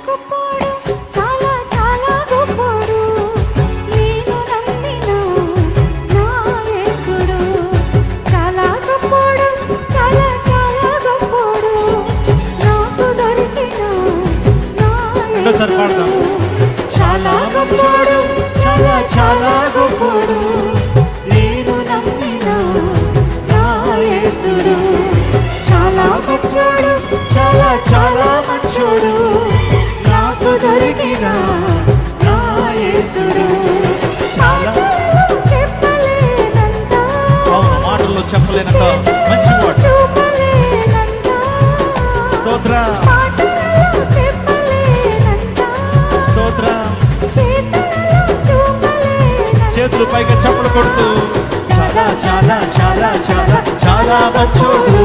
గొప్పోడు చాలా చాలా గొప్పోడు నేను నమ్మిన నా యేసుడు చాలా గొప్పోడు చాలా చాలా గొప్పోడు నాకు దొరికిన నా యేసుడు చాలా గొప్పోడు చాలా చాలా గొప్పోడు నేను నమ్మిన నా యేసుడు చాలా గొప్పోడు చాలా చాలా మంచోడు నాకు దొరికిన నా యేసుడు చాలా చెప్పలేనంత మాటల్లో చెప్పలేనంత మంచివాడు స్తోత్ర స్తోత్ర చేతులు పైగా చప్పలు కొడుతూ చాలా చాలా చాలా చాలా చాలా మంచోడు